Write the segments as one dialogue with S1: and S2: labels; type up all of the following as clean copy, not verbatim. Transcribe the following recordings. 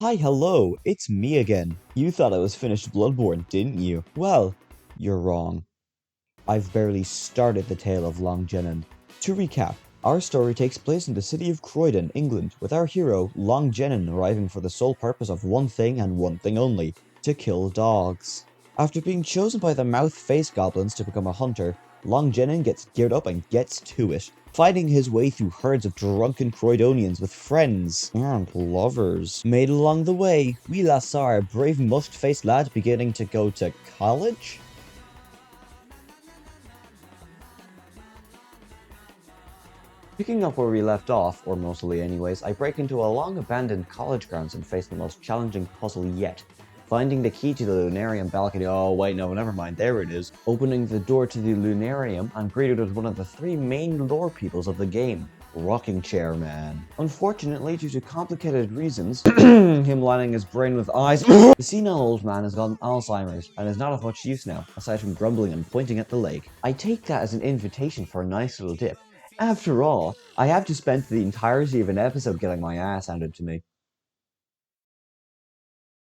S1: Hi, hello, it's me again. You thought I was finished Bloodborne, didn't you? Well, you're wrong. I've barely started the tale of Longgenin. To recap, our story takes place in the city of Croydon, England, with our hero, Longgenin, arriving for the sole purpose of one thing and one thing only, to kill dogs. After being chosen by the mouth-face goblins to become a hunter, Longgenin gets geared up and gets to it, fighting his way through herds of drunken Croydonians with friends and lovers made along the way. We last saw our brave musk-faced lad beginning to go to college? Picking up where we left off, or mostly anyways, I break into a long-abandoned college grounds and face the most challenging puzzle yet. Finding the key to the Lunarium balcony, oh wait, no, never mind, there it is. Opening the door to the Lunarium, I'm greeted with one of the three main lore peoples of the game, Rocking Chair Man. Unfortunately, due to complicated reasons, him lining his brain with eyes, the senile old man has gotten Alzheimer's and is not of much use now, aside from grumbling and pointing at the lake. I take that as an invitation for a nice little dip. After all, I have just spent the entirety of an episode getting my ass handed to me.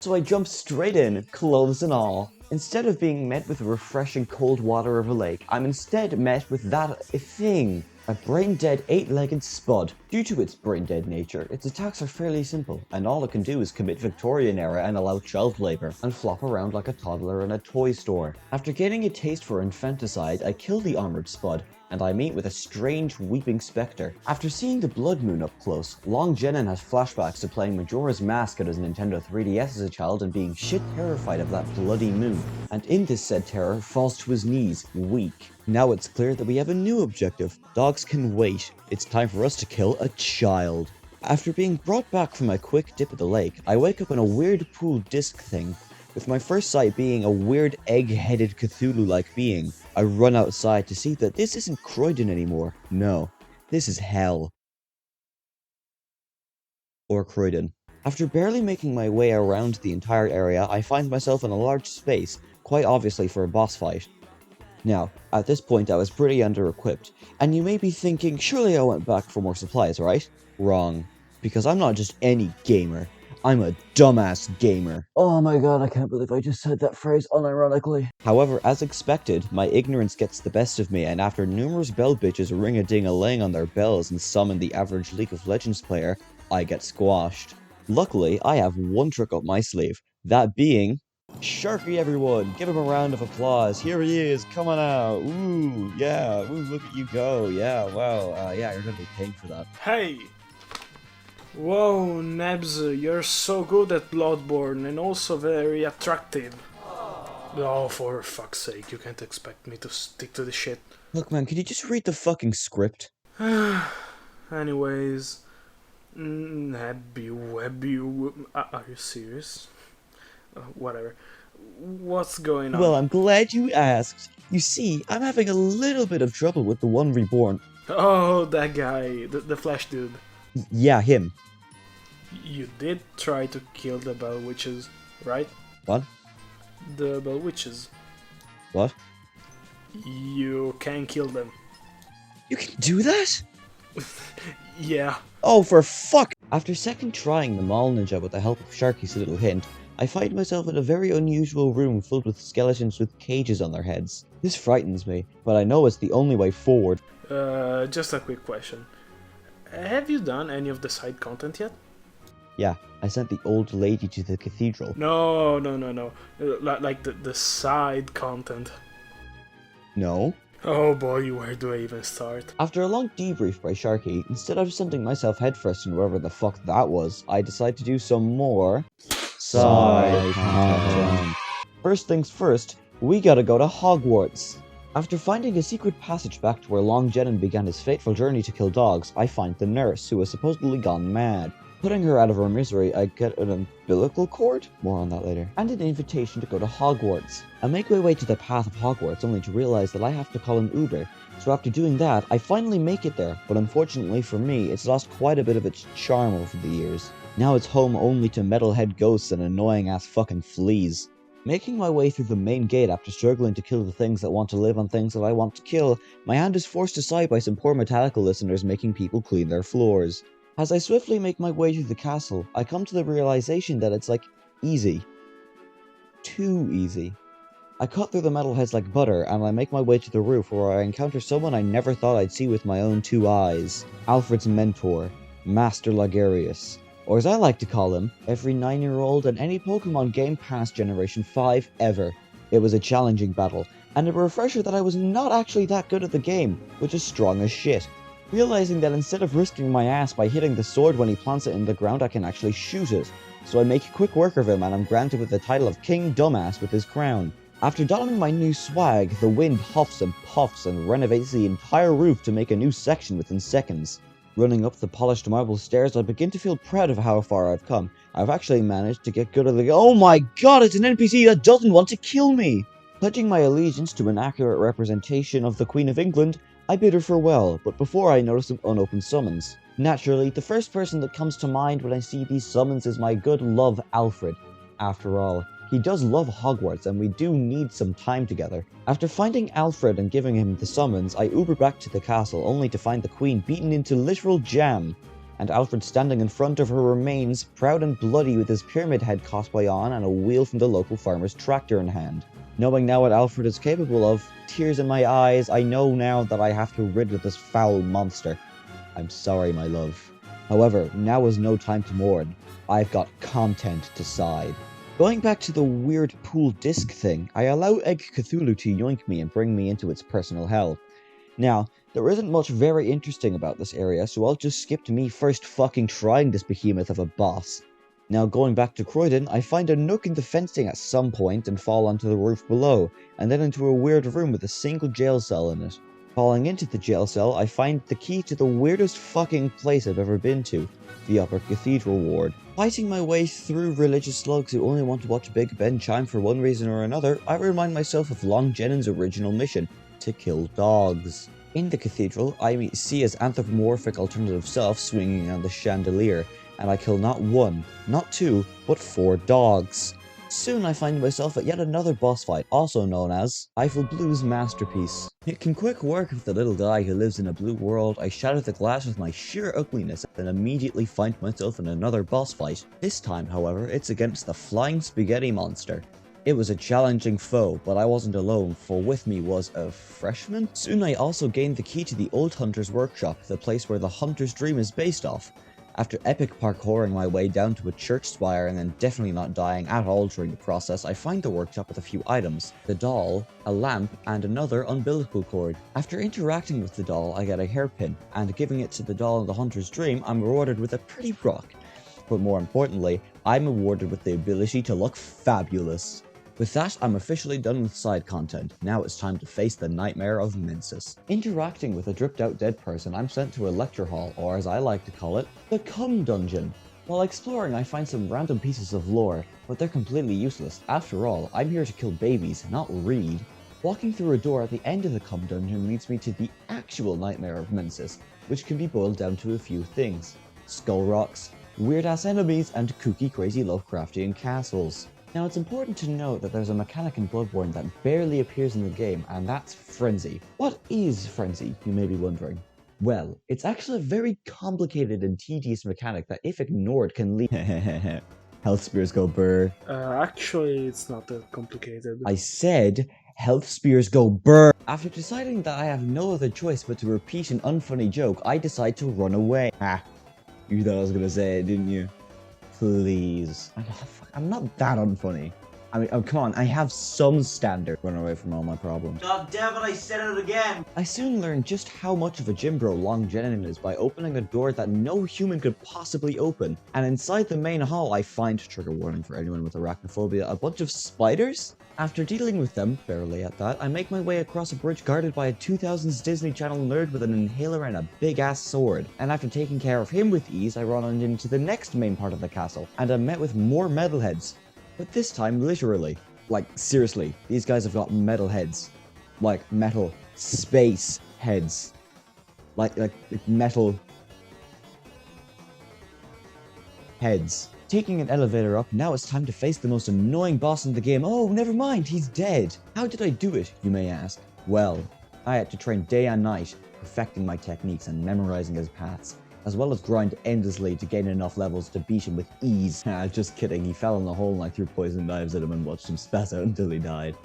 S1: So I jump straight in, clothes and all. Instead of being met with the refreshing cold water of a lake, I'm instead met with that thing. A brain-dead, eight-legged spud. Due to its brain-dead nature, its attacks are fairly simple, and all it can do is commit Victorian era and allow child labor, and flop around like a toddler in a toy store. After getting a taste for infanticide, I kill the armored spud, and I meet with a strange weeping spectre. After seeing the blood moon up close, Longgenin has flashbacks to playing Majora's Mask at his Nintendo 3DS as a child and being shit terrified of that bloody moon, and in this said terror falls to his knees, weak. Now it's clear that we have a new objective. Dogs can wait. It's time for us to kill a child. After being brought back from a quick dip at the lake, I wake up in a weird pool disc thing, with my first sight being a weird egg-headed Cthulhu-like being. I run outside to see that this isn't Croydon anymore. No, this is hell. Or Croydon. After barely making my way around the entire area, I find myself in a large space, quite obviously for a boss fight. Now, at this point I was pretty under-equipped, and you may be thinking, surely I went back for more supplies, right? Wrong. Because I'm not just any gamer. I'm a dumbass gamer. Oh my god, I can't believe I just said that phrase unironically. However, as expected, my ignorance gets the best of me, and after numerous bell bitches ring-a-ding-a-ling on their bells and summon the average League of Legends player, I get squashed. Luckily, I have one trick up my sleeve, that being Sharky, everyone! Give him a round of applause. Here he is, coming out. Ooh, yeah. Ooh, look at you go. Yeah, wow. Yeah, you're gonna be paying for that.
S2: Hey! Whoa, Nebbs, you're so good at Bloodborne and also very attractive. Oh, for fuck's sake, you can't expect me to stick to the shit.
S1: Look, man, can you just read the fucking script?
S2: Anyways, Nebby, are you serious? Whatever. What's going on?
S1: Well, I'm glad you asked. You see, I'm having a little bit of trouble with the one reborn.
S2: Oh, that guy, the Flash dude.
S1: Yeah, him.
S2: You did try to kill the Bell Witches, right?
S1: What?
S2: The Bell Witches.
S1: What?
S2: You can kill them.
S1: You can do that?
S2: Yeah.
S1: Oh, for fuck! After second trying the Mall Ninja with the help of Sharky's little hint, I find myself in a very unusual room filled with skeletons with cages on their heads. This frightens me, but I know it's the only way forward.
S2: Just a quick question. Have you done any of the side content yet?
S1: Yeah, I sent the old lady to the cathedral.
S2: No. Like the side content.
S1: No?
S2: Oh boy, where do I even start?
S1: After a long debrief by Sharky, instead of sending myself headfirst in wherever the fuck that was, I decide to do some more side content. First things first, we gotta go to Hogwarts. After finding a secret passage back to where Longgenin began his fateful journey to kill dogs, I find the nurse, who has supposedly gone mad. Putting her out of her misery, I get an umbilical cord? More on that later. And an invitation to go to Hogwarts. I make my way to the path of Hogwarts only to realize that I have to call an Uber. So after doing that, I finally make it there, but unfortunately for me, it's lost quite a bit of its charm over the years. Now it's home only to metalhead ghosts and annoying ass fucking fleas. Making my way through the main gate after struggling to kill the things that want to live on things that I want to kill, my hand is forced aside by some poor Metallica listeners making people clean their floors. As I swiftly make my way through the castle, I come to the realization that it's like easy. Too easy. I cut through the metal heads like butter, and I make my way to the roof where I encounter someone I never thought I'd see with my own 2 eyes. Alfred's mentor, Master Lagarius. Or as I like to call him, every 9-year-old in any Pokemon game past Generation 5 ever. It was a challenging battle, and a refresher that I was not actually that good at the game, which is strong as shit. Realizing that instead of risking my ass by hitting the sword when he plants it in the ground, I can actually shoot it. So I make quick work of him and I'm granted with the title of King Dumbass with his crown. After donning my new swag, the wind huffs and puffs and renovates the entire roof to make a new section within seconds. Running up the polished marble stairs, I begin to feel proud of how far I've come. I've actually managed to get good at the— oh my god, it's an NPC that doesn't want to kill me! Pledging my allegiance to an accurate representation of the Queen of England, I bid her farewell, but before I notice some unopened summons. Naturally, the first person that comes to mind when I see these summons is my good love Alfred. After all, he does love Hogwarts and we do need some time together. After finding Alfred and giving him the summons, I Uber back to the castle only to find the Queen beaten into literal jam, and Alfred standing in front of her remains, proud and bloody with his Pyramid Head cosplay on and a wheel from the local farmer's tractor in hand. Knowing now what Alfred is capable of, tears in my eyes, I know now that I have to rid of this foul monster. I'm sorry, my love. However, now is no time to mourn. I've got content to side. Going back to the weird pool disc thing, I allow Egg Cthulhu to yoink me and bring me into its personal hell. Now, there isn't much very interesting about this area, so I'll just skip to me first fucking trying this behemoth of a boss. Now going back to Croydon, I find a nook in the fencing at some point and fall onto the roof below, and then into a weird room with a single jail cell in it. Falling into the jail cell, I find the key to the weirdest fucking place I've ever been to, the Upper Cathedral Ward. Fighting my way through religious slugs who only want to watch Big Ben chime for one reason or another, I remind myself of Long Jennings' original mission, to kill dogs. In the cathedral, I meet Sia's anthropomorphic alternative self swinging on the chandelier, and I kill not 1, not 2, but 4 dogs. Soon I find myself at yet another boss fight, also known as Eiffel Blue's Masterpiece. It can quick work with the little guy who lives in a blue world. I shatter the glass with my sheer ugliness and immediately find myself in another boss fight. This time, however, it's against the Flying Spaghetti Monster. It was a challenging foe, but I wasn't alone, for with me was a freshman. Soon I also gained the key to the Old Hunter's Workshop, the place where the Hunter's Dream is based off. After epic parkouring my way down to a church spire and then definitely not dying at all during the process, I find the workshop with a few items: the doll, a lamp, and another umbilical cord. After interacting with the doll, I get a hairpin, and giving it to the doll in the Hunter's Dream, I'm rewarded with a pretty rock. But more importantly, I'm awarded with the ability to look fabulous. With that, I'm officially done with side content. Now it's time to face the nightmare of Mensis. Interacting with a dripped out dead person, I'm sent to a lecture hall, or as I like to call it, the Cum Dungeon. While exploring, I find some random pieces of lore, but they're completely useless. After all, I'm here to kill babies, not read. Walking through a door at the end of the Cum Dungeon leads me to the actual nightmare of Mensis, which can be boiled down to a few things: skull rocks, weird ass enemies, and kooky crazy Lovecraftian castles. Now, it's important to note that there's a mechanic in Bloodborne that barely appears in the game, and that's Frenzy. What is Frenzy, you may be wondering? Well, it's actually a very complicated and tedious mechanic that, if ignored, can lead— health spears go burr.
S2: Actually, it's not that complicated.
S1: I said health spears go burr. After deciding that I have no other choice but to repeat an unfunny joke, I decide to run away. Ah, you thought I was gonna say it, didn't you? Please. I'm not that unfunny. I mean, oh, come on, I have some standard. Run away from all my problems.
S3: God damn it, I said it again!
S1: I soon learned just how much of a gym bro Long Jennings is by opening a door that no human could possibly open. And inside the main hall, I find, trigger warning for anyone with arachnophobia, a bunch of spiders? After dealing with them, barely at that, I make my way across a bridge guarded by a 2000s Disney Channel nerd with an inhaler and a big-ass sword. And after taking care of him with ease, I run on into the next main part of the castle, and I'm met with more metalheads. But this time, literally. Like, seriously, these guys have got metal heads. Like, metal space heads. Like metal heads. Taking an elevator up, now it's time to face the most annoying boss in the game. Oh, never mind, he's dead. How did I do it, you may ask? Well, I had to train day and night, perfecting my techniques and memorizing his paths. as well as grind endlessly to gain enough levels to beat him with ease. Just kidding, he fell in the hole and I threw poison knives at him and watched him spaz out until he died.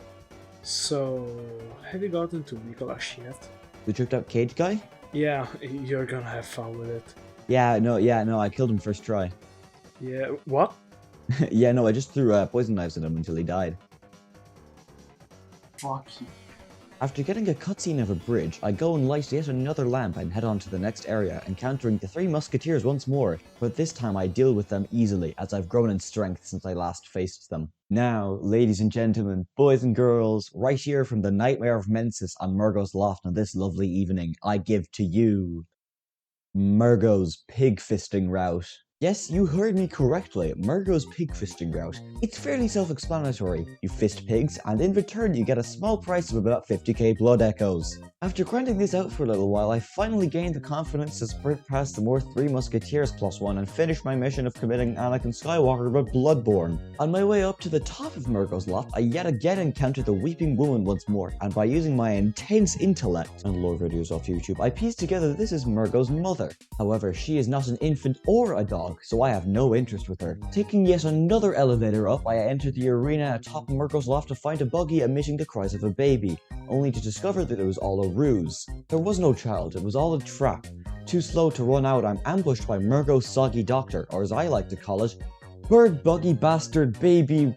S2: So, have you gotten to Mikolash yet?
S1: The tricked out cage guy?
S2: Yeah, you're gonna have fun with it.
S1: Yeah, no, I killed him first try.
S2: Yeah, what?
S1: Yeah, no, I just threw poison knives at him until he died.
S3: Fuck you.
S1: After getting a cutscene of a bridge, I go and light yet another lamp and head on to the next area, encountering the three musketeers once more, but this time I deal with them easily, as I've grown in strength since I last faced them. Now, ladies and gentlemen, boys and girls, right here from the Nightmare of Mensis on Murgo's Loft on this lovely evening, I give to you Murgo's pig-fisting route. Yes, you heard me correctly, Murgo's pig-fisting route. It's fairly self-explanatory. You fist pigs, and in return you get a small price of about 50k blood echoes. After grinding this out for a little while, I finally gained the confidence to sprint past the more 3 musketeers +1 and finish my mission of committing Anakin Skywalker with Bloodborne. On my way up to the top of Murgo's Loft, I yet again encountered the Weeping Woman once more, and by using my intense intellect and lore videos off YouTube, I pieced together this is Murgo's mother. However, she is not an infant or a dog, so I have no interest with her. Taking yet another elevator up, I entered the arena atop Murgo's Loft to find a buggy emitting the cries of a baby, only to discover that it was all a ruse. There was no child, it was all a trap. Too slow to run out, I'm ambushed by Murgo's soggy doctor, or as I like to call it, bird buggy bastard baby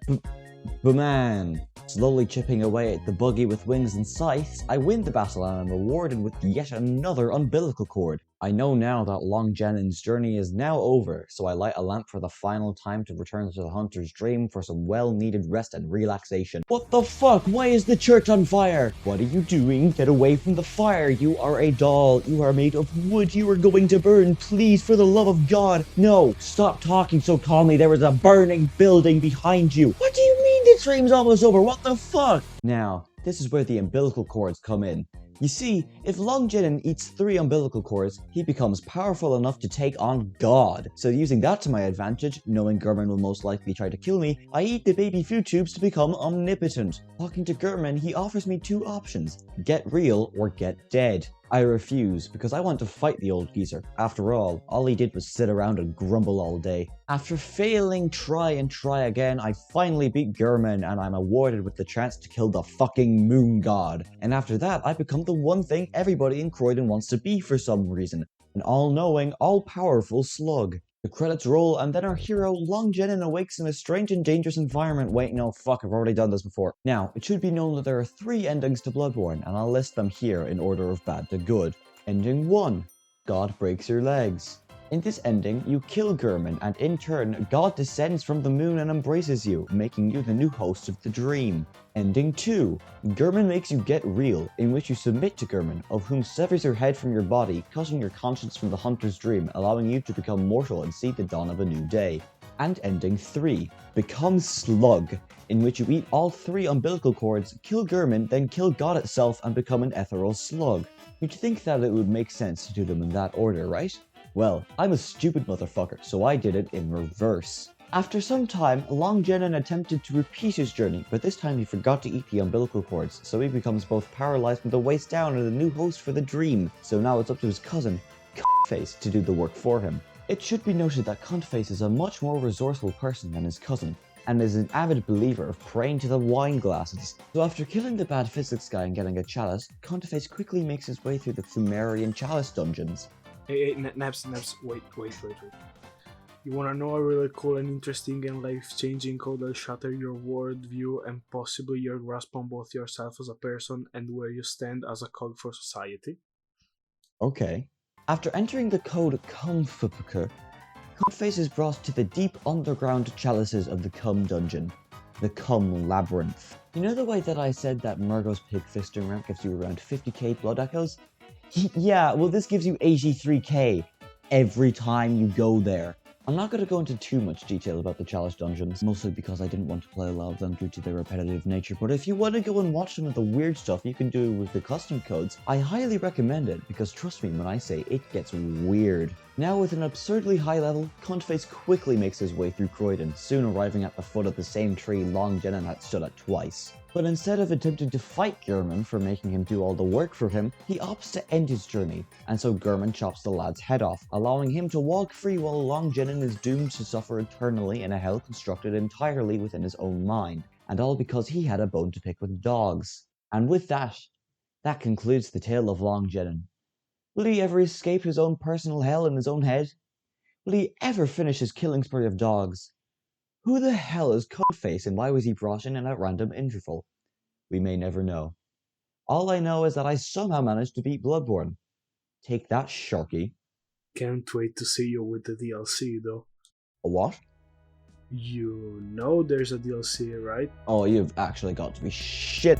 S1: man. Slowly chipping away at the buggy with wings and scythes, I win the battle and am rewarded with yet another umbilical cord. I know now that Longjennin's journey is now over, so I light a lamp for the final time to return to the hunter's dream for some well-needed rest and relaxation. What the fuck? Why is the church on fire? What are you doing? Get away from the fire. You are a doll. You are made of wood. You are going to burn. Please, for the love of God. No, stop talking so calmly. There is a burning building behind you. What do you mean the dream's almost over? What the fuck? Now, this is where the umbilical cords come in. You see, if Longjennin eats 3 umbilical cords, he becomes powerful enough to take on God. So using that to my advantage, knowing Gurman will most likely try to kill me, I eat the baby food tubes to become omnipotent. Talking to Gurman, he offers me 2 options, get real or get dead. I refuse, because I want to fight the old geezer. After all he did was sit around and grumble all day. After failing try and try again, I finally beat Gurman and I'm awarded with the chance to kill the fucking moon god. And after that, I become the one thing everybody in Croydon wants to be for some reason. An all-knowing, all-powerful slug. The credits roll, and then our hero, Longjennin, awakes in a strange and dangerous environment. Wait, no, fuck, I've already done this before. Now, it should be known that there are 3 endings to Bloodborne, and I'll list them here in order of bad to good. Ending 1. God breaks your legs. In this ending, you kill Gurman, and in turn, God descends from the moon and embraces you, making you the new host of the dream. Ending 2. Gurman makes you get real, in which you submit to Gurman, of whom severs your head from your body, cutting your conscience from the hunter's dream, allowing you to become mortal and see the dawn of a new day. And ending 3. Become Slug, in which you eat all 3 umbilical cords, kill Gurman, then kill God itself and become an ethereal slug. You'd think that it would make sense to do them in that order, right? Well, I'm a stupid motherfucker, so I did it in reverse. After some time, Longjennin attempted to repeat his journey, but this time he forgot to eat the umbilical cords, so he becomes both paralyzed from the waist down and a new host for the dream. So now it's up to his cousin, Cuntface, to do the work for him. It should be noted that Cuntface is a much more resourceful person than his cousin, and is an avid believer of praying to the wine glasses. So after killing the bad physics guy and getting a chalice, Cuntface quickly makes his way through the Pthumerian chalice dungeons.
S2: Hey, Nebbs, wait. You wanna know a really cool and interesting and life-changing code that'll shatter your worldview and possibly your grasp on both yourself as a person and where you stand as a cog for society?
S1: Okay. After entering the code Cuntface is brought to the deep underground chalices of the Cum dungeon, the Cum labyrinth. You know the way that I said that Murgo's pig fisting rank gives you around 50k blood echoes? Yeah, well this gives you 83k every time you go there. I'm not going to go into too much detail about the chalice dungeons, mostly because I didn't want to play a lot of them due to their repetitive nature, but if you want to go and watch some of the weird stuff you can do with the custom codes, I highly recommend it, because trust me when I say it gets weird. Now with an absurdly high level, Cuntface quickly makes his way through Croydon, soon arriving at the foot of the same tree Long Jenin had stood at twice. But instead of attempting to fight Gurman for making him do all the work for him, he opts to end his journey, and so Gurman chops the lad's head off, allowing him to walk free while Long Jenin is doomed to suffer eternally in a hell constructed entirely within his own mind, and all because he had a bone to pick with dogs. And with that concludes the tale of Long Jenin. Will he ever escape his own personal hell in his own head? Will he ever finish his killing spree of dogs? Who the hell is Cuntface and why was he brought in at a random interval? We may never know. All I know is that I somehow managed to beat Bloodborne. Take that, Sharky.
S2: Can't wait to see you with the DLC though.
S1: A what?
S2: You know there's a DLC, right?
S1: Oh, you've actually got to be shit.